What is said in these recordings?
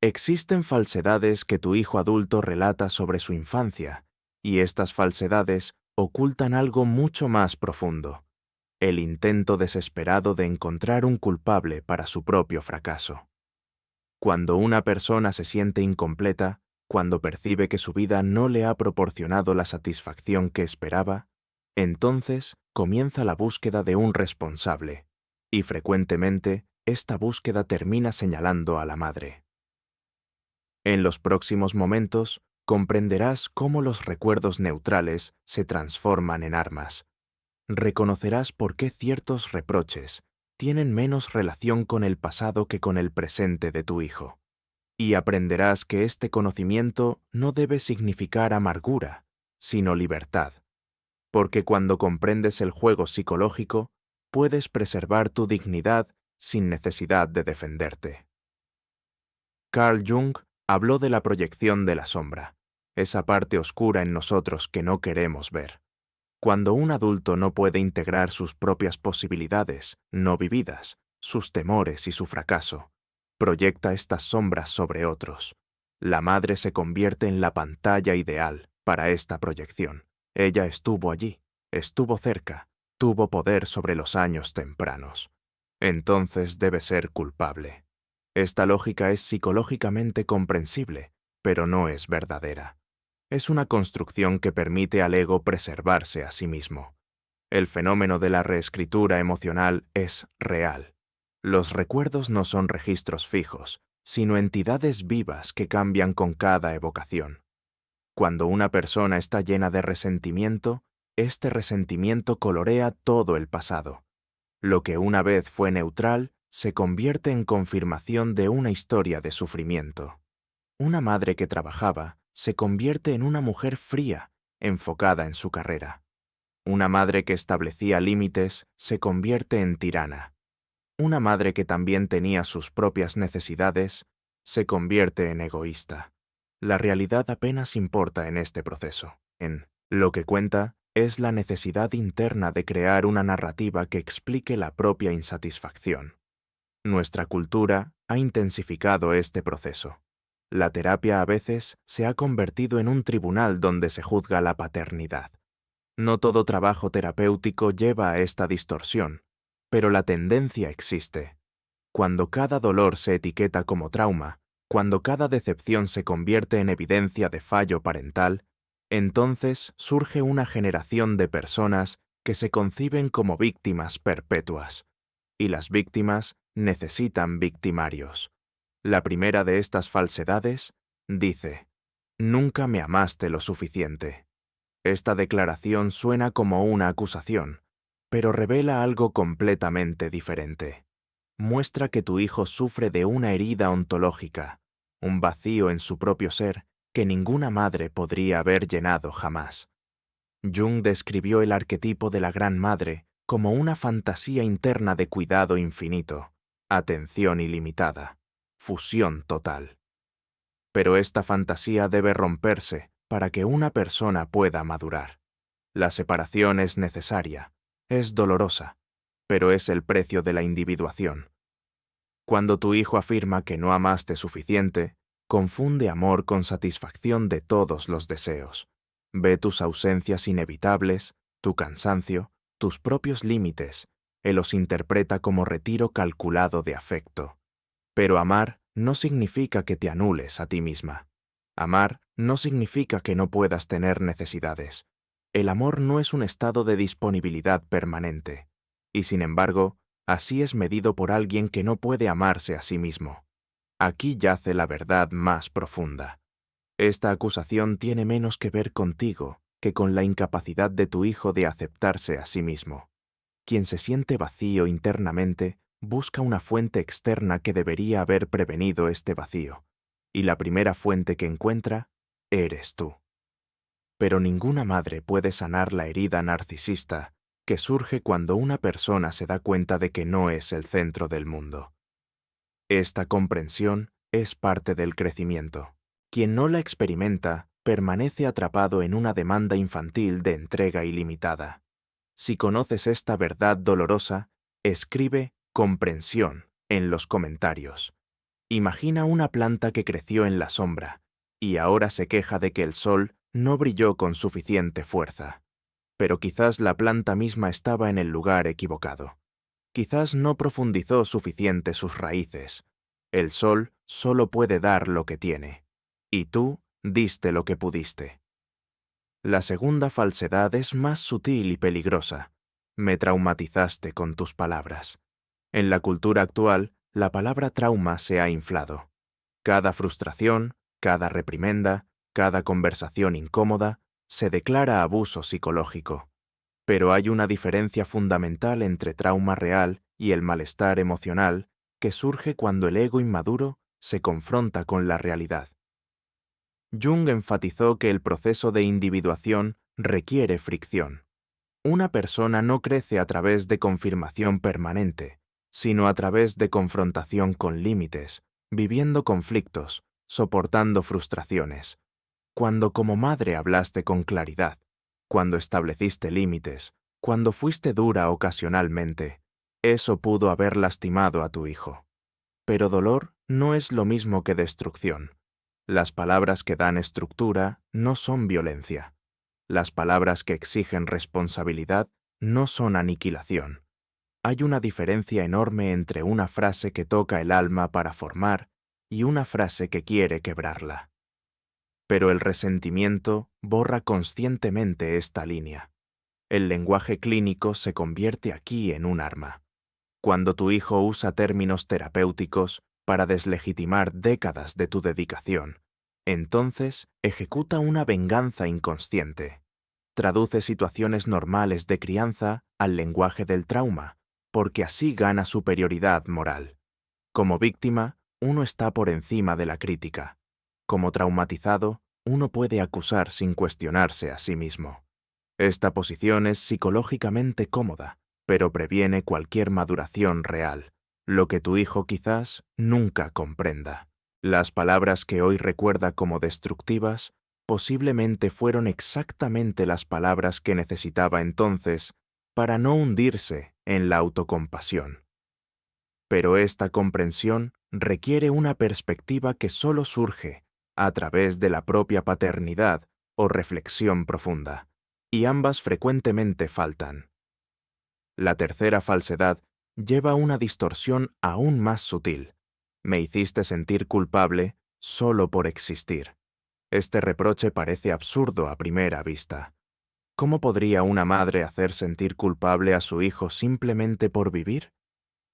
Existen falsedades que tu hijo adulto relata sobre su infancia, y estas falsedades ocultan algo mucho más profundo: el intento desesperado de encontrar un culpable para su propio fracaso. Cuando una persona se siente incompleta, cuando percibe que su vida no le ha proporcionado la satisfacción que esperaba, entonces comienza la búsqueda de un responsable, y frecuentemente esta búsqueda termina señalando a la madre. En los próximos momentos comprenderás cómo los recuerdos neutrales se transforman en armas. Reconocerás por qué ciertos reproches tienen menos relación con el pasado que con el presente de tu hijo. Y aprenderás que este conocimiento no debe significar amargura, sino libertad, porque cuando comprendes el juego psicológico, puedes preservar tu dignidad sin necesidad de defenderte. Carl Jung habló de la proyección de la sombra, esa parte oscura en nosotros que no queremos ver. Cuando un adulto no puede integrar sus propias posibilidades no vividas, sus temores y su fracaso, proyecta estas sombras sobre otros. La madre se convierte en la pantalla ideal para esta proyección. Ella estuvo allí, estuvo cerca, tuvo poder sobre los años tempranos. Entonces debe ser culpable. Esta lógica es psicológicamente comprensible, pero no es verdadera. Es una construcción que permite al ego preservarse a sí mismo. El fenómeno de la reescritura emocional es real. Los recuerdos no son registros fijos, sino entidades vivas que cambian con cada evocación. Cuando una persona está llena de resentimiento, este resentimiento colorea todo el pasado. Lo que una vez fue neutral se convierte en confirmación de una historia de sufrimiento. Una madre que trabajaba se convierte en una mujer fría, enfocada en su carrera. Una madre que establecía límites se convierte en tirana. Una madre que también tenía sus propias necesidades se convierte en egoísta. La realidad apenas importa en este proceso. Lo que cuenta es la necesidad interna de crear una narrativa que explique la propia insatisfacción. Nuestra cultura ha intensificado este proceso. La terapia a veces se ha convertido en un tribunal donde se juzga la paternidad. No todo trabajo terapéutico lleva a esta distorsión, pero la tendencia existe. Cuando cada dolor se etiqueta como trauma, cuando cada decepción se convierte en evidencia de fallo parental, entonces surge una generación de personas que se conciben como víctimas perpetuas. Y las víctimas necesitan victimarios. La primera de estas falsedades dice: «Nunca me amaste lo suficiente». Esta declaración suena como una acusación, pero revela algo completamente diferente. Muestra que tu hijo sufre de una herida ontológica, un vacío en su propio ser que ninguna madre podría haber llenado jamás. Jung describió el arquetipo de la Gran Madre como una fantasía interna de cuidado infinito, atención ilimitada, fusión total. Pero esta fantasía debe romperse para que una persona pueda madurar. La separación es necesaria, es dolorosa, pero es el precio de la individuación. Cuando tu hijo afirma que no amaste suficiente, confunde amor con satisfacción de todos los deseos. Ve tus ausencias inevitables, tu cansancio, tus propios límites, y los interpreta como retiro calculado de afecto. Pero amar no significa que te anules a ti misma. Amar no significa que no puedas tener necesidades. El amor no es un estado de disponibilidad permanente, y sin embargo, así es medido por alguien que no puede amarse a sí mismo. Aquí yace la verdad más profunda. Esta acusación tiene menos que ver contigo que con la incapacidad de tu hijo de aceptarse a sí mismo. Quien se siente vacío internamente busca una fuente externa que debería haber prevenido este vacío, y la primera fuente que encuentra eres tú. Pero ninguna madre puede sanar la herida narcisista que surge cuando una persona se da cuenta de que no es el centro del mundo. Esta comprensión es parte del crecimiento. Quien no la experimenta permanece atrapado en una demanda infantil de entrega ilimitada. Si conoces esta verdad dolorosa, escribe comprensión en los comentarios. Imagina una planta que creció en la sombra y ahora se queja de que el sol no brilló con suficiente fuerza. Pero quizás la planta misma estaba en el lugar equivocado. Quizás no profundizó suficiente sus raíces. El sol solo puede dar lo que tiene. Y tú diste lo que pudiste. La segunda falsedad es más sutil y peligrosa. Me traumatizaste con tus palabras. En la cultura actual, la palabra trauma se ha inflado. Cada frustración, cada reprimenda, cada conversación incómoda, se declara abuso psicológico. Pero hay una diferencia fundamental entre trauma real y el malestar emocional que surge cuando el ego inmaduro se confronta con la realidad. Jung enfatizó que el proceso de individuación requiere fricción. Una persona no crece a través de confirmación permanente, sino a través de confrontación con límites, viviendo conflictos, soportando frustraciones. Cuando como madre hablaste con claridad, cuando estableciste límites, cuando fuiste dura ocasionalmente, eso pudo haber lastimado a tu hijo. Pero dolor no es lo mismo que destrucción. Las palabras que dan estructura no son violencia. Las palabras que exigen responsabilidad no son aniquilación. Hay una diferencia enorme entre una frase que toca el alma para formar y una frase que quiere quebrarla. Pero el resentimiento borra conscientemente esta línea. El lenguaje clínico se convierte aquí en un arma. Cuando tu hijo usa términos terapéuticos para deslegitimar décadas de tu dedicación, entonces ejecuta una venganza inconsciente. Traduce situaciones normales de crianza al lenguaje del trauma, porque así gana superioridad moral. Como víctima, uno está por encima de la crítica. Como traumatizado, uno puede acusar sin cuestionarse a sí mismo. Esta posición es psicológicamente cómoda, pero previene cualquier maduración real, lo que tu hijo quizás nunca comprenda. Las palabras que hoy recuerda como destructivas posiblemente fueron exactamente las palabras que necesitaba entonces para no hundirse en la autocompasión. Pero esta comprensión requiere una perspectiva que solo surge a través de la propia paternidad o reflexión profunda, y ambas frecuentemente faltan. La tercera falsedad lleva una distorsión aún más sutil. Me hiciste sentir culpable solo por existir. Este reproche parece absurdo a primera vista. ¿Cómo podría una madre hacer sentir culpable a su hijo simplemente por vivir?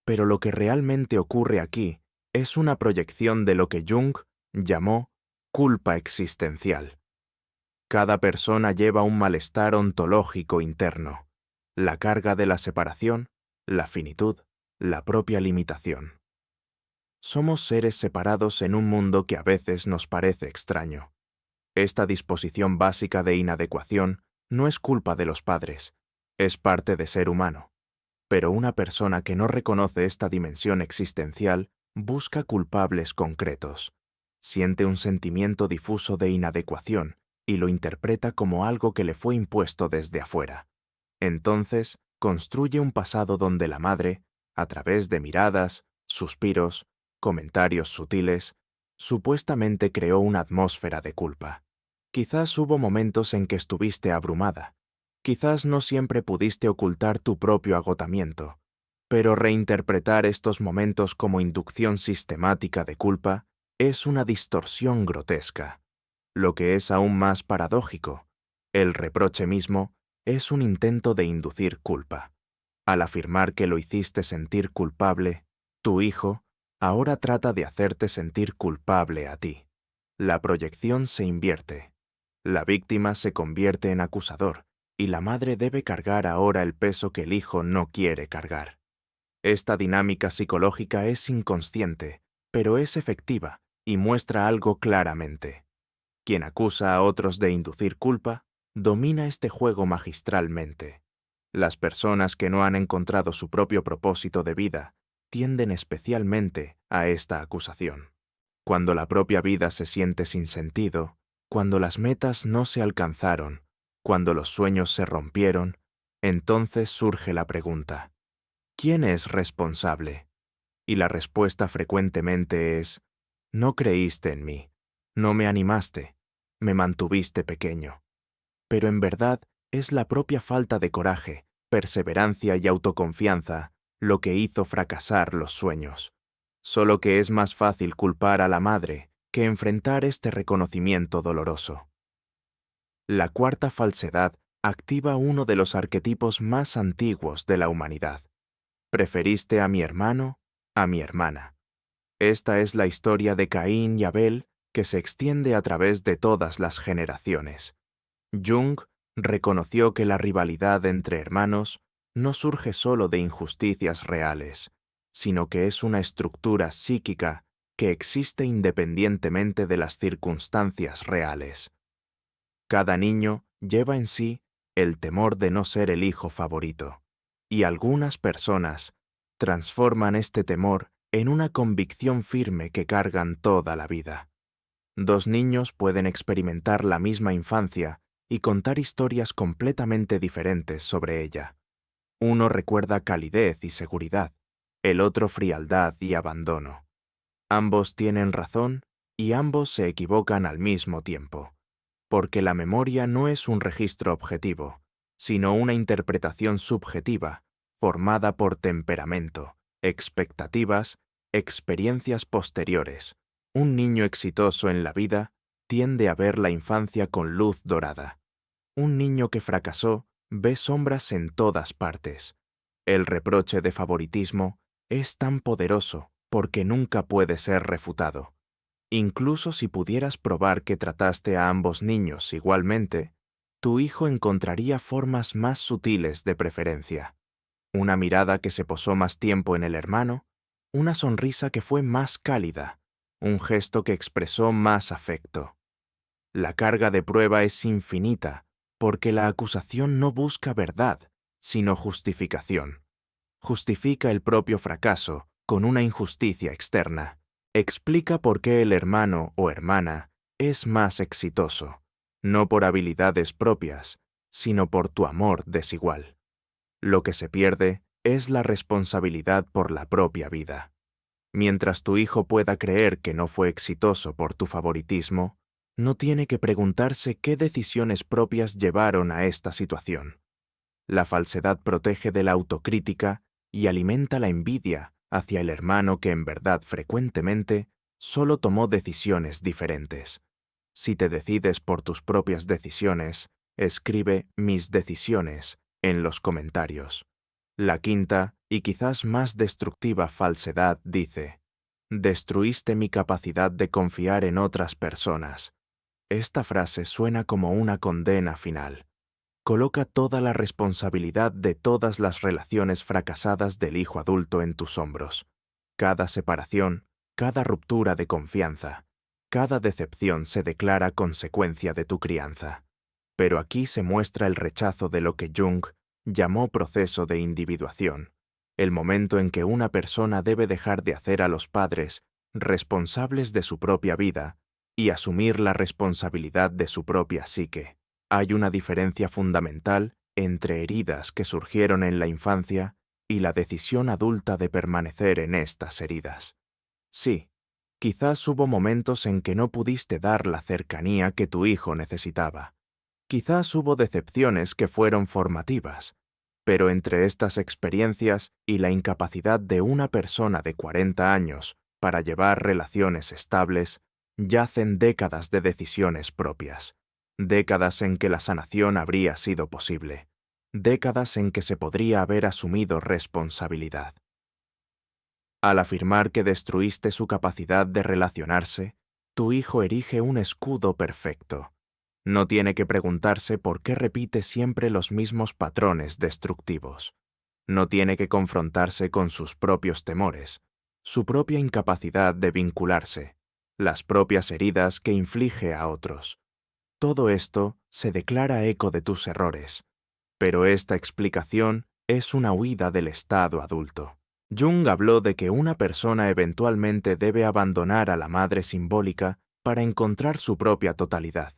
Pero lo que realmente ocurre aquí es una proyección de lo que Jung llamó culpa existencial. Cada persona lleva un malestar ontológico interno, la carga de la separación, la finitud, la propia limitación. Somos seres separados en un mundo que a veces nos parece extraño. Esta disposición básica de inadecuación no es culpa de los padres, es parte de ser humano. Pero una persona que no reconoce esta dimensión existencial busca culpables concretos. Siente un sentimiento difuso de inadecuación y lo interpreta como algo que le fue impuesto desde afuera. Entonces, construye un pasado donde la madre, a través de miradas, suspiros, comentarios sutiles, supuestamente creó una atmósfera de culpa. Quizás hubo momentos en que estuviste abrumada. Quizás no siempre pudiste ocultar tu propio agotamiento, pero reinterpretar estos momentos como inducción sistemática de culpa es una distorsión grotesca. Lo que es aún más paradójico, el reproche mismo es un intento de inducir culpa. Al afirmar que lo hiciste sentir culpable, tu hijo ahora trata de hacerte sentir culpable a ti. La proyección se invierte. La víctima se convierte en acusador, y la madre debe cargar ahora el peso que el hijo no quiere cargar. Esta dinámica psicológica es inconsciente, pero es efectiva y muestra algo claramente. Quien acusa a otros de inducir culpa, domina este juego magistralmente. Las personas que no han encontrado su propio propósito de vida tienden especialmente a esta acusación. Cuando la propia vida se siente sin sentido, cuando las metas no se alcanzaron, cuando los sueños se rompieron, entonces surge la pregunta: ¿quién es responsable? Y la respuesta frecuentemente es: No creíste en mí, no me animaste, me mantuviste pequeño. Pero en verdad es la propia falta de coraje, perseverancia y autoconfianza lo que hizo fracasar los sueños. Solo que es más fácil culpar a la madre que enfrentar este reconocimiento doloroso. La cuarta falsedad activa uno de los arquetipos más antiguos de la humanidad. Preferiste a mi hermano, a mi hermana. Esta es la historia de Caín y Abel que se extiende a través de todas las generaciones. Jung reconoció que la rivalidad entre hermanos no surge solo de injusticias reales, sino que es una estructura psíquica que existe independientemente de las circunstancias reales. Cada niño lleva en sí el temor de no ser el hijo favorito, y algunas personas transforman este temor en una convicción firme que cargan toda la vida. Dos niños pueden experimentar la misma infancia y contar historias completamente diferentes sobre ella. Uno recuerda calidez y seguridad, el otro frialdad y abandono. Ambos tienen razón y ambos se equivocan al mismo tiempo, porque la memoria no es un registro objetivo, sino una interpretación subjetiva, formada por temperamento, expectativas, experiencias posteriores. Un niño exitoso en la vida tiende a ver la infancia con luz dorada. Un niño que fracasó ve sombras en todas partes. El reproche de favoritismo es tan poderoso porque nunca puede ser refutado. Incluso si pudieras probar que trataste a ambos niños igualmente, tu hijo encontraría formas más sutiles de preferencia. Una mirada que se posó más tiempo en el hermano, una sonrisa que fue más cálida, un gesto que expresó más afecto. La carga de prueba es infinita, porque la acusación no busca verdad, sino justificación. Justifica el propio fracaso con una injusticia externa. Explica por qué el hermano o hermana es más exitoso, no por habilidades propias, sino por tu amor desigual. Lo que se pierde es la responsabilidad por la propia vida. Mientras tu hijo pueda creer que no fue exitoso por tu favoritismo, no tiene que preguntarse qué decisiones propias llevaron a esta situación. La falsedad protege de la autocrítica y alimenta la envidia hacia el hermano que en verdad frecuentemente solo tomó decisiones diferentes. Si te decides por tus propias decisiones, escribe mis decisiones en los comentarios. La quinta, y quizás más destructiva falsedad dice: destruiste mi capacidad de confiar en otras personas. Esta frase suena como una condena final. Coloca toda la responsabilidad de todas las relaciones fracasadas del hijo adulto en tus hombros. Cada separación, cada ruptura de confianza, cada decepción se declara consecuencia de tu crianza. Pero aquí se muestra el rechazo de lo que Jung llamó proceso de individuación, el momento en que una persona debe dejar de hacer a los padres responsables de su propia vida y asumir la responsabilidad de su propia psique. Hay una diferencia fundamental entre heridas que surgieron en la infancia y la decisión adulta de permanecer en estas heridas. Sí, quizás hubo momentos en que no pudiste dar la cercanía que tu hijo necesitaba. Quizás hubo decepciones que fueron formativas, pero entre estas experiencias y la incapacidad de una persona de 40 años para llevar relaciones estables, yacen décadas de decisiones propias. Décadas en que la sanación habría sido posible, décadas en que se podría haber asumido responsabilidad. Al afirmar que destruiste su capacidad de relacionarse, tu hijo erige un escudo perfecto. No tiene que preguntarse por qué repite siempre los mismos patrones destructivos. No tiene que confrontarse con sus propios temores, su propia incapacidad de vincularse, las propias heridas que inflige a otros. Todo esto se declara eco de tus errores, pero esta explicación es una huida del estado adulto. Jung habló de que una persona eventualmente debe abandonar a la madre simbólica para encontrar su propia totalidad.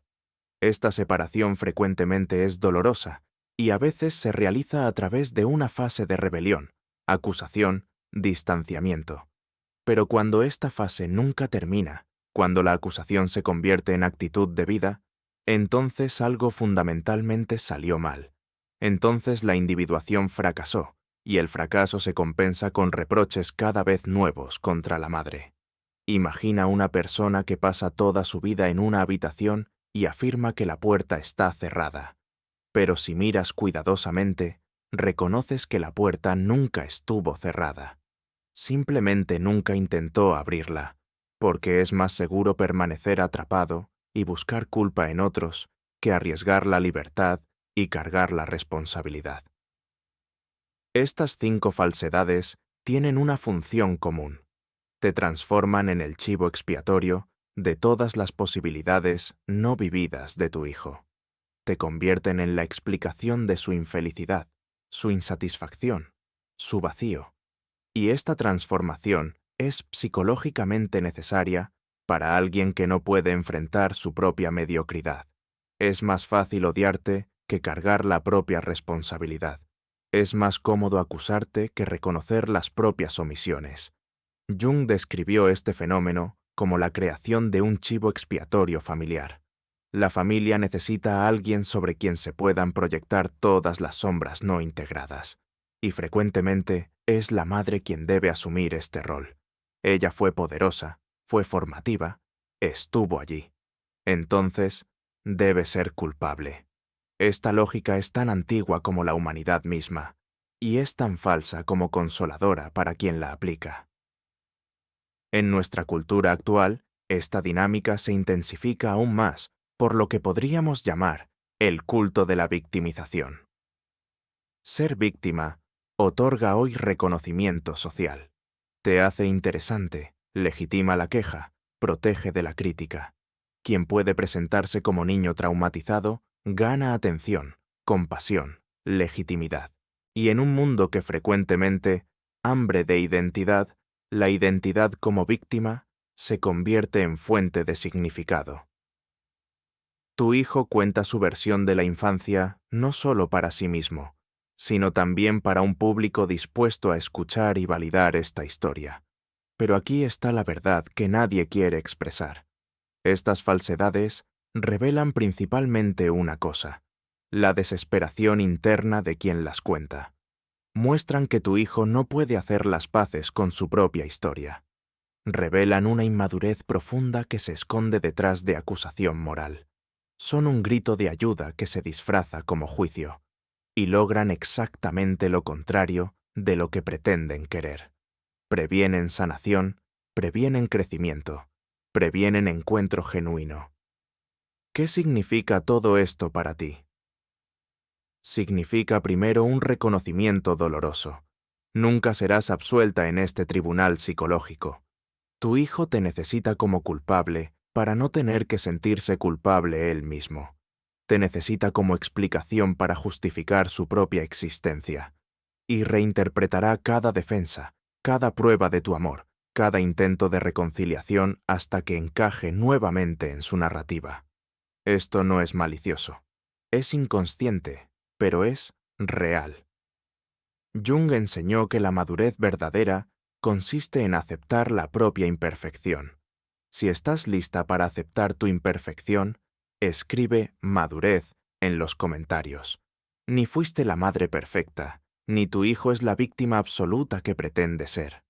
Esta separación frecuentemente es dolorosa y a veces se realiza a través de una fase de rebelión, acusación, distanciamiento. Pero cuando esta fase nunca termina Cuando la acusación se convierte en actitud de vida, entonces algo fundamentalmente salió mal. Entonces la individuación fracasó, y el fracaso se compensa con reproches cada vez nuevos contra la madre. Imagina una persona que pasa toda su vida en una habitación y afirma que la puerta está cerrada. Pero si miras cuidadosamente, reconoces que la puerta nunca estuvo cerrada. Simplemente nunca intentó abrirla, porque es más seguro permanecer atrapado y buscar culpa en otros que arriesgar la libertad y cargar la responsabilidad. Estas 5 falsedades tienen una función común. Te transforman en el chivo expiatorio de todas las posibilidades no vividas de tu hijo. Te convierten en la explicación de su infelicidad, su insatisfacción, su vacío. Y esta transformación es psicológicamente necesaria para alguien que no puede enfrentar su propia mediocridad. Es más fácil odiarte que cargar la propia responsabilidad. Es más cómodo acusarte que reconocer las propias omisiones. Jung describió este fenómeno como la creación de un chivo expiatorio familiar. La familia necesita a alguien sobre quien se puedan proyectar todas las sombras no integradas. Y frecuentemente es la madre quien debe asumir este rol. Ella fue poderosa, fue formativa, estuvo allí. Entonces, debe ser culpable. Esta lógica es tan antigua como la humanidad misma, y es tan falsa como consoladora para quien la aplica. En nuestra cultura actual, esta dinámica se intensifica aún más por lo que podríamos llamar el culto de la victimización. Ser víctima otorga hoy reconocimiento social. Te hace interesante, legitima la queja, protege de la crítica. Quien puede presentarse como niño traumatizado gana atención, compasión, legitimidad. Y en un mundo que frecuentemente hambre de identidad, la identidad como víctima se convierte en fuente de significado. Tu hijo cuenta su versión de la infancia no solo para sí mismo, sino también para un público dispuesto a escuchar y validar esta historia. Pero aquí está la verdad que nadie quiere expresar. Estas falsedades revelan principalmente una cosa: la desesperación interna de quien las cuenta. Muestran que tu hijo no puede hacer las paces con su propia historia. Revelan una inmadurez profunda que se esconde detrás de acusación moral. Son un grito de ayuda que se disfraza como juicio, y logran exactamente lo contrario de lo que pretenden querer. Previenen sanación, previenen crecimiento, previenen encuentro genuino. ¿Qué significa todo esto para ti? Significa primero un reconocimiento doloroso. Nunca serás absuelta en este tribunal psicológico. Tu hijo te necesita como culpable para no tener que sentirse culpable él mismo. Te necesita como explicación para justificar su propia existencia. Y reinterpretará cada defensa, cada prueba de tu amor, cada intento de reconciliación hasta que encaje nuevamente en su narrativa. Esto no es malicioso. Es inconsciente, pero es real. Jung enseñó que la madurez verdadera consiste en aceptar la propia imperfección. Si estás lista para aceptar tu imperfección, escribe madurez en los comentarios. Ni fuiste la madre perfecta, ni tu hijo es la víctima absoluta que pretende ser.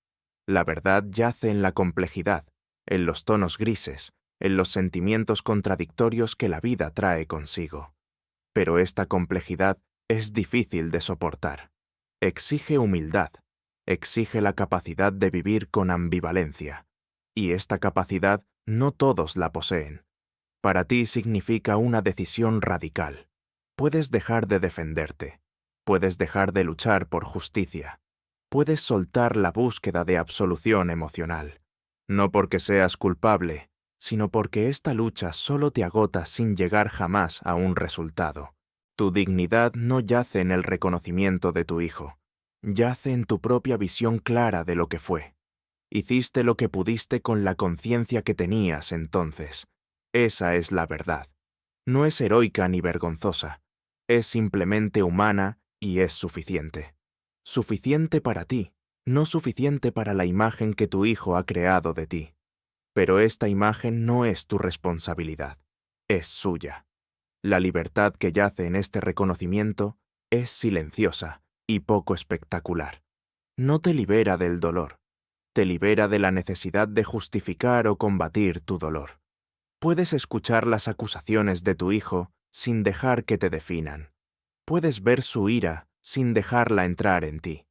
La verdad yace en la complejidad, en los tonos grises, en los sentimientos contradictorios que la vida trae consigo. Pero esta complejidad es difícil de soportar. Exige humildad, exige la capacidad de vivir con ambivalencia. Y esta capacidad no todos la poseen. Para ti significa una decisión radical. Puedes dejar de defenderte. Puedes dejar de luchar por justicia. Puedes soltar la búsqueda de absolución emocional. No porque seas culpable, sino porque esta lucha solo te agota sin llegar jamás a un resultado. Tu dignidad no yace en el reconocimiento de tu hijo. Yace en tu propia visión clara de lo que fue. Hiciste lo que pudiste con la conciencia que tenías entonces. Esa es la verdad. No es heroica ni vergonzosa. Es simplemente humana y es suficiente. Suficiente para ti, no suficiente para la imagen que tu hijo ha creado de ti. Pero esta imagen no es tu responsabilidad, es suya. La libertad que yace en este reconocimiento es silenciosa y poco espectacular. No te libera del dolor, te libera de la necesidad de justificar o combatir tu dolor. Puedes escuchar las acusaciones de tu hijo sin dejar que te definan. Puedes ver su ira sin dejarla entrar en ti.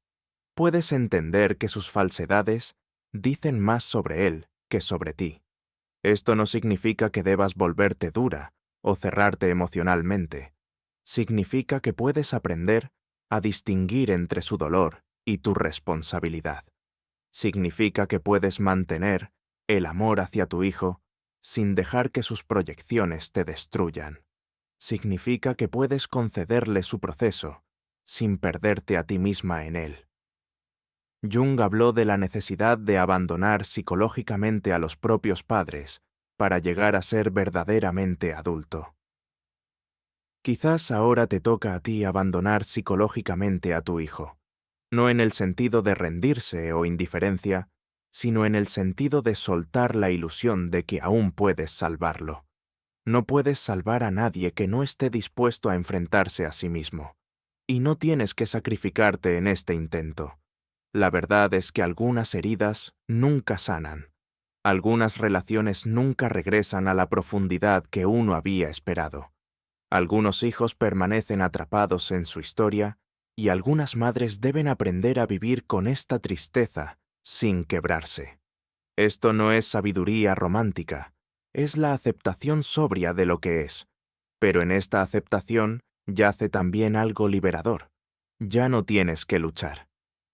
Puedes entender que sus falsedades dicen más sobre él que sobre ti. Esto no significa que debas volverte dura o cerrarte emocionalmente. Significa que puedes aprender a distinguir entre su dolor y tu responsabilidad. Significa que puedes mantener el amor hacia tu hijo sin dejar que sus proyecciones te destruyan. Significa que puedes concederle su proceso sin perderte a ti misma en él. Jung habló de la necesidad de abandonar psicológicamente a los propios padres para llegar a ser verdaderamente adulto. Quizás ahora te toca a ti abandonar psicológicamente a tu hijo, no en el sentido de rendirse o indiferencia, sino en el sentido de soltar la ilusión de que aún puedes salvarlo. No puedes salvar a nadie que no esté dispuesto a enfrentarse a sí mismo, y no tienes que sacrificarte en este intento. La verdad es que algunas heridas nunca sanan. Algunas relaciones nunca regresan a la profundidad que uno había esperado. Algunos hijos permanecen atrapados en su historia y algunas madres deben aprender a vivir con esta tristeza sin quebrarse. Esto no es sabiduría romántica, es la aceptación sobria de lo que es. Pero en esta aceptación yace también algo liberador. Ya no tienes que luchar.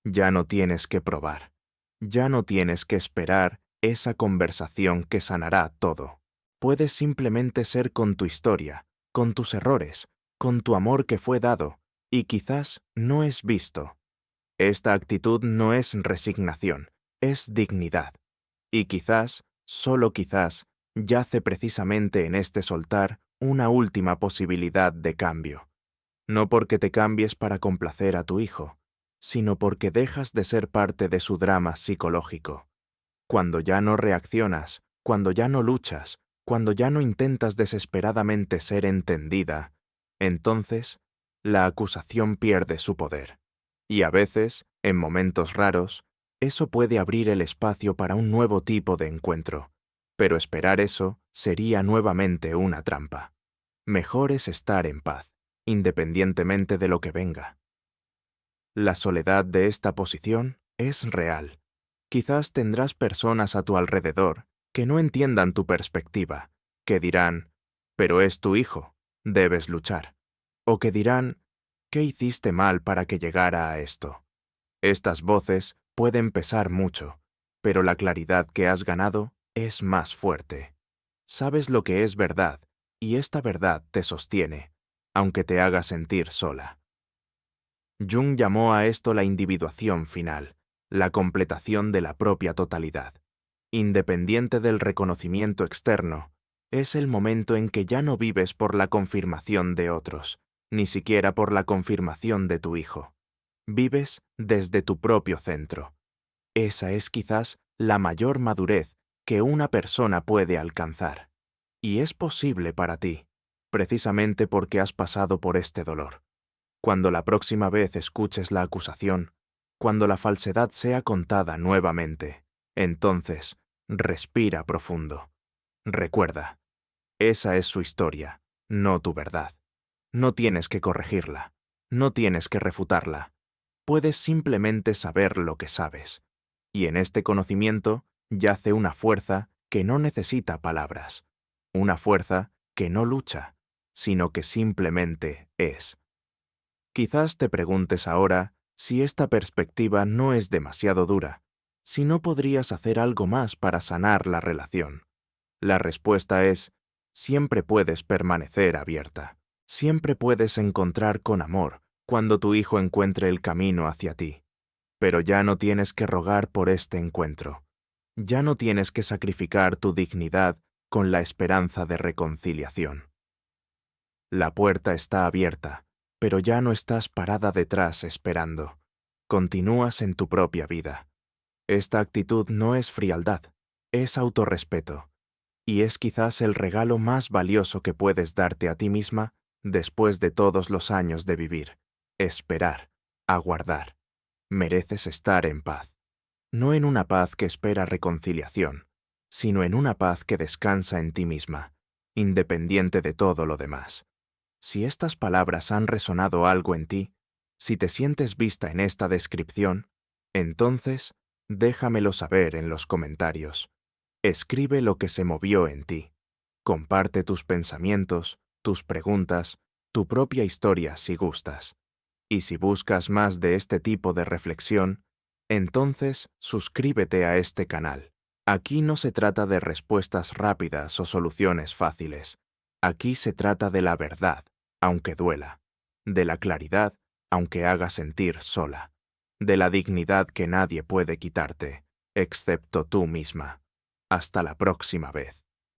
Ya no tienes que probar. Ya no tienes que esperar esa conversación que sanará todo. Puedes simplemente ser con tu historia, con tus errores, con tu amor que fue dado y quizás no es visto. Esta actitud no es resignación, es dignidad. Y quizás, solo quizás, yace precisamente en este soltar una última posibilidad de cambio. No porque te cambies para complacer a tu hijo, sino porque dejas de ser parte de su drama psicológico. Cuando ya no reaccionas, cuando ya no luchas, cuando ya no intentas desesperadamente ser entendida, entonces la acusación pierde su poder. Y a veces, en momentos raros, eso puede abrir el espacio para un nuevo tipo de encuentro. Pero esperar eso sería nuevamente una trampa. Mejor es estar en paz, independientemente de lo que venga. La soledad de esta posición es real. Quizás tendrás personas a tu alrededor que no entiendan tu perspectiva, que dirán, pero es tu hijo, debes luchar. O que dirán, ¿qué hiciste mal para que llegara a esto? Estas voces pueden pesar mucho, pero la claridad que has ganado es más fuerte. Sabes lo que es verdad, y esta verdad te sostiene, aunque te haga sentir sola. Jung llamó a esto la individuación final, la completación de la propia totalidad. Independiente del reconocimiento externo, es el momento en que ya no vives por la confirmación de otros, ni siquiera por la confirmación de tu hijo. Vives desde tu propio centro. Esa es quizás la mayor madurez que una persona puede alcanzar. Y es posible para ti, precisamente porque has pasado por este dolor. Cuando la próxima vez escuches la acusación, cuando la falsedad sea contada nuevamente, entonces respira profundo. Recuerda, esa es su historia, no tu verdad. No tienes que corregirla, no tienes que refutarla. Puedes simplemente saber lo que sabes. Y en este conocimiento yace una fuerza que no necesita palabras, una fuerza que no lucha, sino que simplemente es. Quizás te preguntes ahora si esta perspectiva no es demasiado dura, si no podrías hacer algo más para sanar la relación. La respuesta es, siempre puedes permanecer abierta, siempre puedes encontrar con amor cuando tu hijo encuentre el camino hacia ti. Pero ya no tienes que rogar por este encuentro. Ya no tienes que sacrificar tu dignidad con la esperanza de reconciliación. La puerta está abierta, pero ya no estás parada detrás esperando. Continúas en tu propia vida. Esta actitud no es frialdad, es autorrespeto, y es quizás el regalo más valioso que puedes darte a ti misma después de todos los años de vivir. Esperar, aguardar. Mereces estar en paz. No en una paz que espera reconciliación, sino en una paz que descansa en ti misma, independiente de todo lo demás. Si estas palabras han resonado algo en ti, si te sientes vista en esta descripción, entonces déjamelo saber en los comentarios. Escribe lo que se movió en ti. Comparte tus pensamientos, tus preguntas, tu propia historia si gustas. Y si buscas más de este tipo de reflexión, entonces suscríbete a este canal. Aquí no se trata de respuestas rápidas o soluciones fáciles. Aquí se trata de la verdad, aunque duela, de la claridad, aunque haga sentir sola, de la dignidad que nadie puede quitarte, excepto tú misma. Hasta la próxima vez.